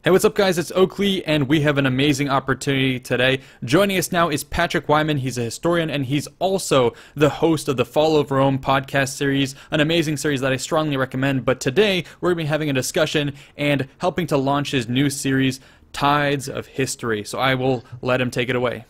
Hey, what's up, guys? It's Oakley, and we have an amazing opportunity today. Joining us now is Patrick Wyman. He's a historian, and he's also the host of the Fall of Rome podcast series, an amazing series that I strongly recommend. But today, we're going to be having a discussion and helping to launch his new series, Tides of History. So I will let him take it away.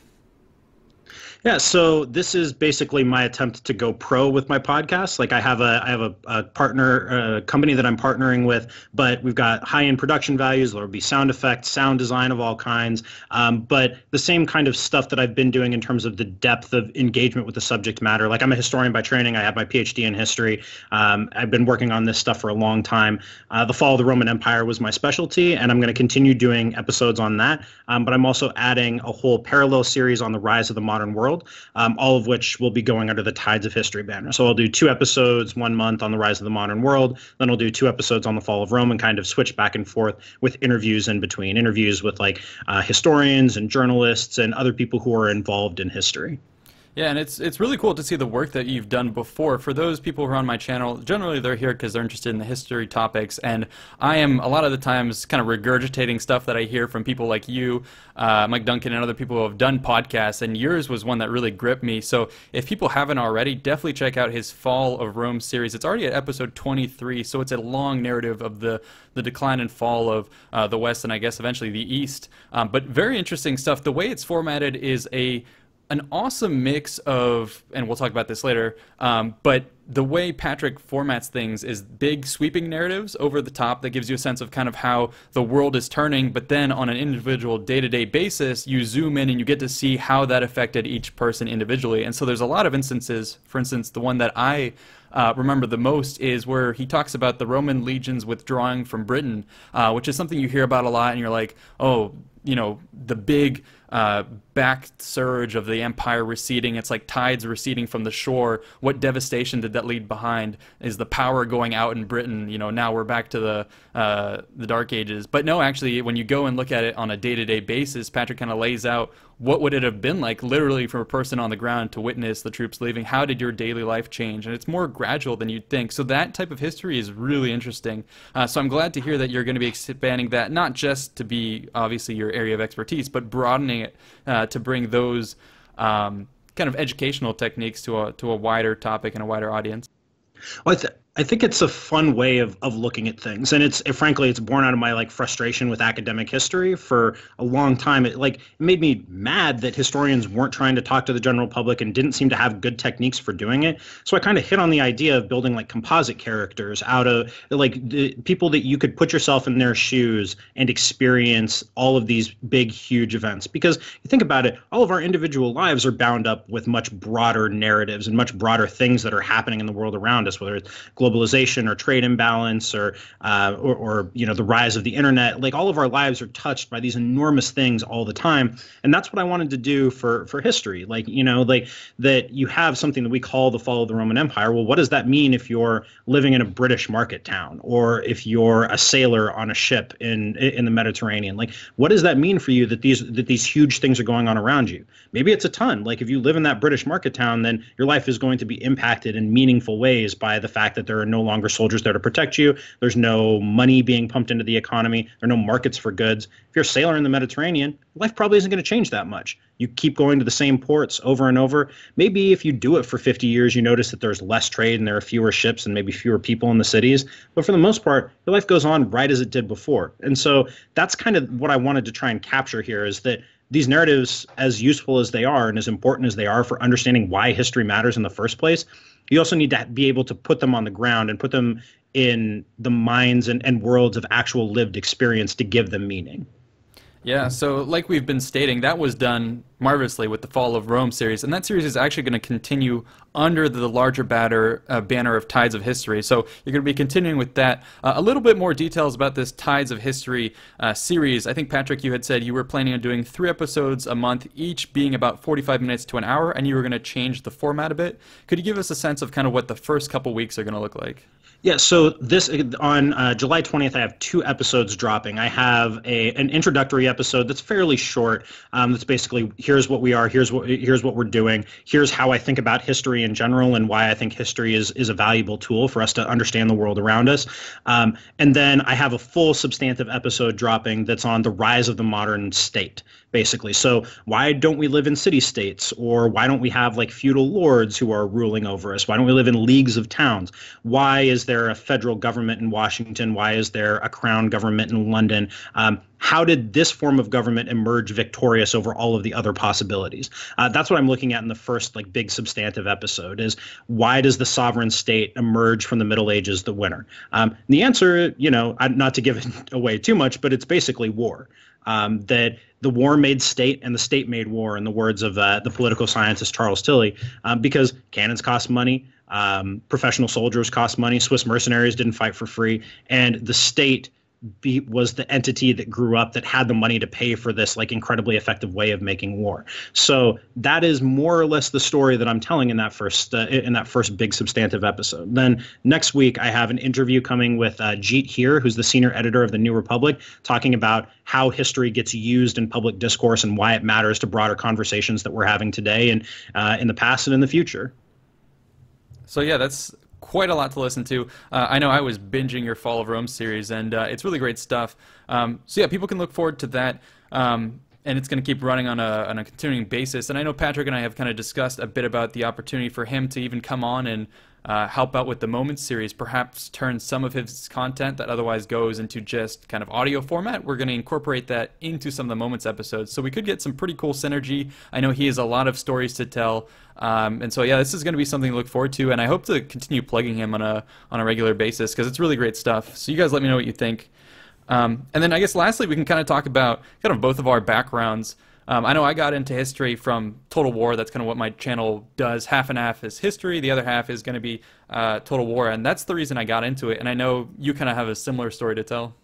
Yeah, so this is basically my attempt to go pro with my podcast. Like I have a partner, a company that I'm partnering with, but we've got high-end production values. There'll be sound effects, sound design of all kinds, but the same kind of stuff that I've been doing in terms of the depth of engagement with the subject matter. Like I'm a historian by training. I have my PhD in history. I've been working on this stuff for a long time. The fall of the Roman Empire was my specialty, and I'm going to continue doing episodes on that. But I'm also adding a whole parallel series on the rise of the modern world. All of which will be going under the Tides of History banner. So I'll do 2 episodes 1 month on the rise of the modern world, then I'll do 2 episodes on the fall of Rome and kind of switch back and forth with interviews in between, interviews with like historians and journalists and other people who are involved in history. Yeah, and it's really cool to see the work that you've done before. For those people who are on my channel, generally they're here because they're interested in the history topics, and I am a lot of the times kind of regurgitating stuff that I hear from people like you, Mike Duncan, and other people who have done podcasts, and yours was one that really gripped me. So if people haven't already, definitely check out his Fall of Rome series. It's already at episode 23, so it's a long narrative of the decline and fall of the West and I guess eventually the East. But very interesting stuff. The way it's formatted is an awesome mix of, and we'll talk about this later, but the way Patrick formats things is big sweeping narratives over the top that gives you a sense of kind of how the world is turning, but then on an individual day-to-day basis, you zoom in and you get to see how that affected each person individually. And so there's a lot of instances, for instance, the one that I remember the most is where he talks about the Roman legions withdrawing from Britain, which is something you hear about a lot, and you're like, oh, you know, the big back surge of the empire receding. It's like tides receding from the shore. What devastation did that leave behind? Is the power going out in Britain? You know, now we're back to the Dark Ages. But no, actually, when you go and look at it on a day-to-day basis, Patrick kind of lays out what would it have been like, literally, for a person on the ground to witness the troops leaving. How did your daily life change? And it's more gradual than you'd think. So that type of history is really interesting. So I'm glad to hear that you're going to be expanding that, not just to be obviously your area of expertise, but broadening it to bring those kind of educational techniques to a wider topic and a wider audience. Well, I think it's a fun way of looking at things, and frankly it's born out of my frustration with academic history for a long time. It made me mad that historians weren't trying to talk to the general public and didn't seem to have good techniques for doing it. So I kind of hit on the idea of building composite characters out of the people that you could put yourself in their shoes and experience all of these big, huge events. Because you think about it, all of our individual lives are bound up with much broader narratives and much broader things that are happening in the world around us, whether it's globalization or trade imbalance or the rise of the internet. Like all of our lives are touched by these enormous things all the time, and that's what I wanted to do for history. That you have something that we call the fall of the Roman Empire. Well, what does that mean if you're living in a British market town, or if you're a sailor on a ship in the Mediterranean? Like, what does that mean for you that these huge things are going on around you? Maybe it's a ton. Like if you live in that British market town, then your life is going to be impacted in meaningful ways by the fact that there are no longer soldiers there to protect you. There's no money being pumped into the economy. There are no markets for goods. If you're a sailor in the Mediterranean, life probably isn't going to change that much. You keep going to the same ports over and over. Maybe if you do it for 50 years, you notice that there's less trade and there are fewer ships and maybe fewer people in the cities. But for the most part, your life goes on right as it did before. And so that's kind of what I wanted to try and capture here, is that these narratives, as useful as they are and as important as they are for understanding why history matters in the first place, you also need to be able to put them on the ground and put them in the minds and worlds of actual lived experience to give them meaning. Yeah, so like we've been stating, that was done marvelously with the Fall of Rome series, and that series is actually going to continue under the larger banner of Tides of History. So you're going to be continuing with that. A little bit more details about this Tides of History series. I think, Patrick, you had said you were planning on doing 3 episodes a month, each being about 45 minutes to an hour, and you were going to change the format a bit. Could you give us a sense of kind of what the first couple weeks are going to look like? Yeah, so this on July 20th, I have 2 episodes dropping. I have an introductory episode that's fairly short. That's basically, here's what we are, here's what we're doing, here's how I think about history in general, and why I think history is a valuable tool for us to understand the world around us. And then I have a full substantive episode dropping that's on the rise of the modern state, basically. So why don't we live in city states, or why don't we have like feudal lords who are ruling over us? Why don't we live in leagues of towns? Why is there a federal government in Washington? Why is there a crown government in London? How did this form of government emerge victorious over all of the other possibilities? That's what I'm looking at in the first like big substantive episode, is why does the sovereign state emerge from the Middle Ages the winner? The answer, not to give it away too much, but it's basically war. That the war made state and the state made war, in the words of the political scientist Charles Tilly, because cannons cost money, professional soldiers cost money, Swiss mercenaries didn't fight for free, and the state was the entity that grew up that had the money to pay for this like incredibly effective way of making war. So that is more or less the story that I'm telling in that first big substantive episode. Then next week I have an interview coming with Jeet Heer, who's the senior editor of the New Republic, talking about how history gets used in public discourse and why it matters to broader conversations that we're having today and in the past and in the future. So yeah, that's quite a lot to listen to. I know I was binging your Fall of Rome series, and it's really great stuff. So yeah, people can look forward to that, and it's going to keep running on a continuing basis. And I know Patrick and I have kind of discussed a bit about the opportunity for him to even come on and help out with the Moments series, perhaps turn some of his content that otherwise goes into just kind of audio format. We're going to incorporate that into some of the Moments episodes, so we could get some pretty cool synergy. I know he has a lot of stories to tell, and so yeah, this is going to be something to look forward to, and I hope to continue plugging him on a regular basis, because it's really great stuff. So you guys let me know what you think. And then I guess lastly, we can kind of talk about kind of both of our backgrounds. I know I got into history from Total War. That's kind of what my channel does. Half and half is history. The other half is going to be Total War, and that's the reason I got into it. And I know you kind of have a similar story to tell.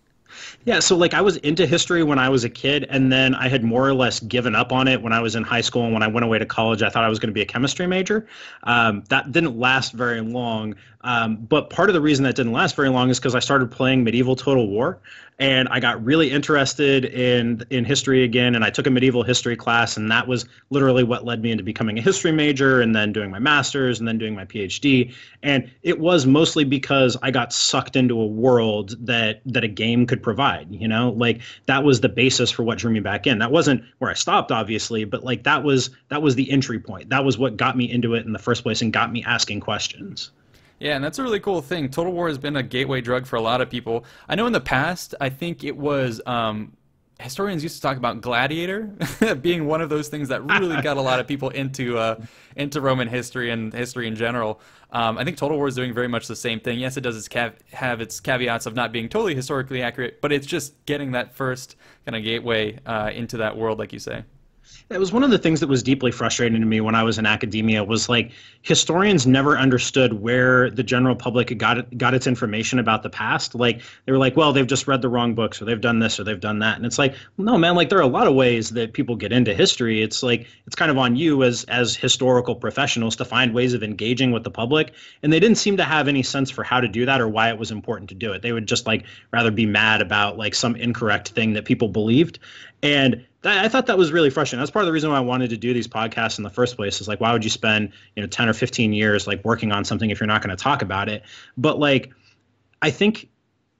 Yeah, so like I was into history when I was a kid, and then I had more or less given up on it when I was in high school. And when I went away to college, I thought I was going to be a chemistry major. That didn't last very long. But part of the reason that didn't last very long is because I started playing medieval Total War, and I got really interested in history again. And I took a medieval history class, and that was literally what led me into becoming a history major, and then doing my master's, and then doing my PhD. And it was mostly because I got sucked into a world that a game could provide. Like that was the basis for what drew me back in. That wasn't where I stopped, obviously, but like that was the entry point. That was what got me into it in the first place and got me asking questions. Yeah, and that's a really cool thing. Total War has been a gateway drug for a lot of people. I know in the past, I think it was historians used to talk about Gladiator being one of those things that really got a lot of people into Roman history and history in general. I think Total War is doing very much the same thing. Yes, it does have its caveats of not being totally historically accurate, but it's just getting that first kind of gateway into that world, like you say. That was one of the things that was deeply frustrating to me when I was in academia, was like historians never understood where the general public got its information about the past. Like they were like, well, they've just read the wrong books, or they've done this, or they've done that. And it's like, no, man, like there are a lot of ways that people get into history. It's like, it's kind of on you as historical professionals to find ways of engaging with the public. And they didn't seem to have any sense for how to do that or why it was important to do it. They would just like rather be mad about like some incorrect thing that people believed. And I thought that was really frustrating. That's part of the reason why I wanted to do these podcasts in the first place, is like, why would you spend 10 or 15 years like working on something if you're not going to talk about it? But like, I think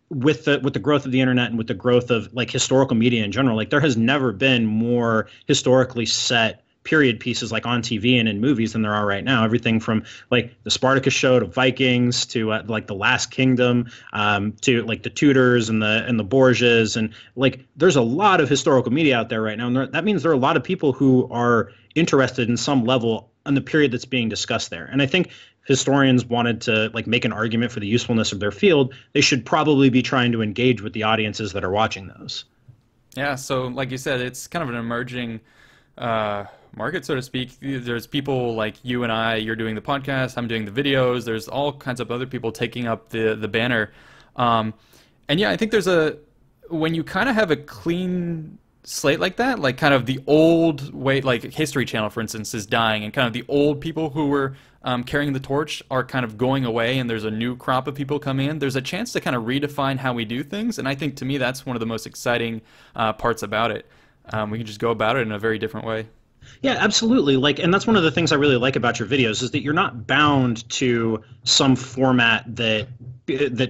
with the growth of the internet and with the growth of like historical media in general, like there has never been more historically set period pieces like on TV and in movies than there are right now. Everything from like the Spartacus show to Vikings to like the Last Kingdom, to like the Tudors and the Borgias, and like there's a lot of historical media out there right now, and that means there are a lot of people who are interested in some level in the period that's being discussed there. And I think historians wanted to like make an argument for the usefulness of their field. They should probably be trying to engage with the audiences that are watching those. Yeah, so like you said, it's kind of an emerging market, so to speak. There's people like you and I, you're doing the podcast, I'm doing the videos, there's all kinds of other people taking up the banner. And yeah, I think when you kind of have a clean slate like that, like kind of the old way, like History Channel, for instance, is dying, and kind of the old people who were carrying the torch are kind of going away, and there's a new crop of people coming in, there's a chance to kind of redefine how we do things, and I think to me that's one of the most exciting parts about it. We can just go about it in a very different way. Yeah, absolutely. Like, and that's one of the things I really like about your videos is that you're not bound to some format that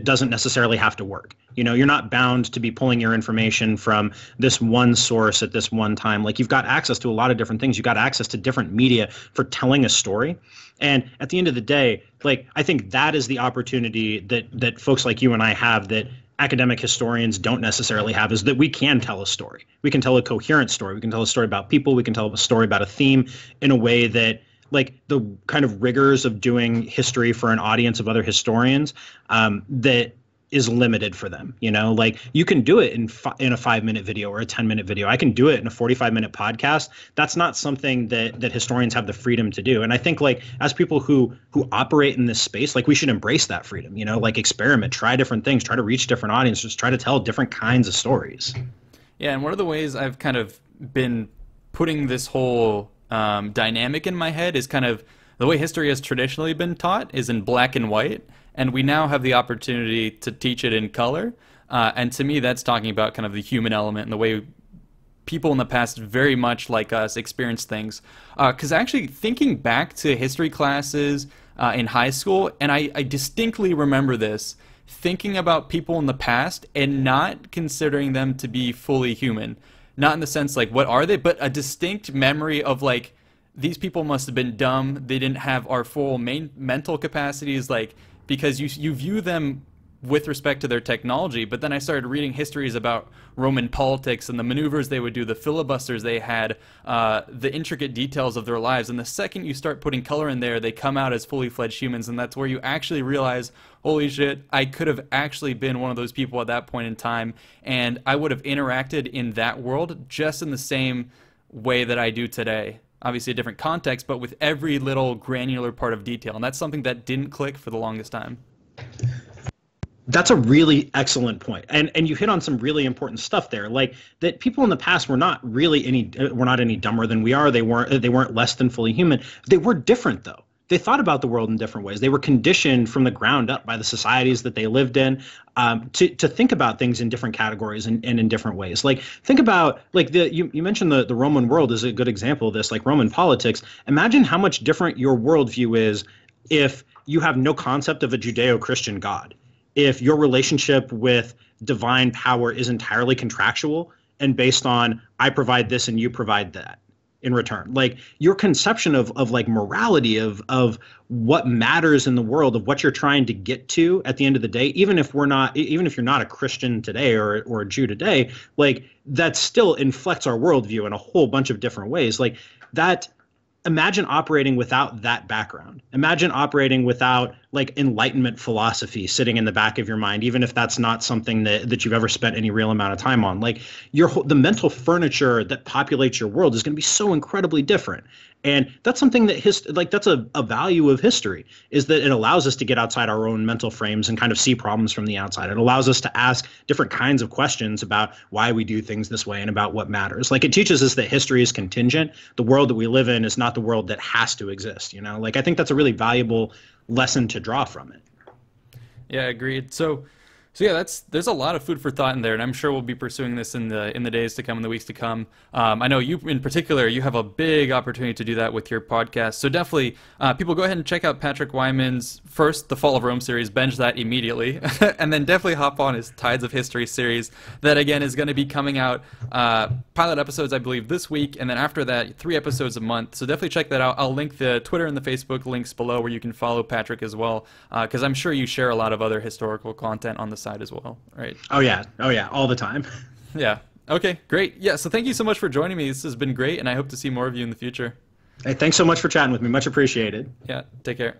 doesn't necessarily have to work. You know, you're not bound to be pulling your information from this one source at this one time. Like, you've got access to a lot of different things. You've got access to different media for telling a story. And at the end of the day, like, I think that is the opportunity that folks like you and I have that academic historians don't necessarily have, is that we can tell a story. We can tell a coherent story. We can tell a story about people. We can tell a story about a theme in a way that, like, the kind of rigors of doing history for an audience of other historians, that is limited for them. You know, like, you can do it in a 5-minute video or a 10-minute video. I can do it in a 45-minute podcast. That's not something that historians have the freedom to do. And I think, like, as people who operate in this space, like, we should embrace that freedom. You know, like, experiment, try different things, try to reach different audiences, try to tell different kinds of stories. Yeah, and one of the ways I've kind of been putting this whole dynamic in my head is kind of the way history has traditionally been taught is in black and white, and we now have the opportunity to teach it in color. And to me, that's talking about kind of the human element and the way people in the past very much like us experience things. Because actually thinking back to history classes in high school, and I distinctly remember this, thinking about people in the past and not considering them to be fully human. Not in the sense like, what are they? But a distinct memory of like, these people must have been dumb. They didn't have our full mental capacities, like, because you view them with respect to their technology. But then I started reading histories about Roman politics and the maneuvers they would do, the filibusters they had, the intricate details of their lives. And the second you start putting color in there, they come out as fully fledged humans. And that's where you actually realize, holy shit, I could have actually been one of those people at that point in time. And I would have interacted in that world just in the same way that I do today. Obviously a different context, but with every little granular part of detail. And that's something that didn't click for the longest time. That's a really excellent point. And you hit on some really important stuff there. Like, that people in the past were not really any dumber than we are. They weren't less than fully human. They were different, though. They thought about the world in different ways. They were conditioned from the ground up by the societies that they lived in, to think about things in different categories and in different ways. Like, think about, like, you mentioned the Roman world is a good example of this, like Roman politics. Imagine how much different your worldview is if you have no concept of a Judeo-Christian God. If your relationship with divine power is entirely contractual and based on, I provide this and you provide that in return. Like, your conception of like morality, of what matters in the world, of what you're trying to get to at the end of the day, even if you're not a Christian today or a Jew today, like, that still inflects our worldview in a whole bunch of different ways. Like, that, imagine operating without that background. Imagine operating without, like, Enlightenment philosophy sitting in the back of your mind, even if that's not something that you've ever spent any real amount of time on. Like, the mental furniture that populates your world is going to be so incredibly different. And that's something that that's a value of history, is that it allows us to get outside our own mental frames and kind of see problems from the outside. It allows us to ask different kinds of questions about why we do things this way and about what matters. Like, it teaches us that history is contingent. The world that we live in is not the world that has to exist. You know, like, I think that's a really valuable lesson to draw from it. Yeah, agreed. So yeah, there's a lot of food for thought in there, and I'm sure we'll be pursuing this in the days to come, in the weeks to come. I know you in particular, you have a big opportunity to do that with your podcast. So definitely, people go ahead and check out Patrick Wyman's first, the Fall of Rome series, binge that immediately, and then definitely hop on his Tides of History series. That again is going to be coming out pilot episodes, I believe, this week, and then after that, 3 episodes a month. So definitely check that out. I'll link the Twitter and the Facebook links below where you can follow Patrick as well, because I'm sure you share a lot of other historical content on the side as well, right? Oh yeah, all the time. Yeah. Okay, great. Yeah, so thank you so much for joining me. This has been great, and I hope to see more of you in the future. Hey, thanks so much for chatting with me. Much appreciated. Yeah, take care.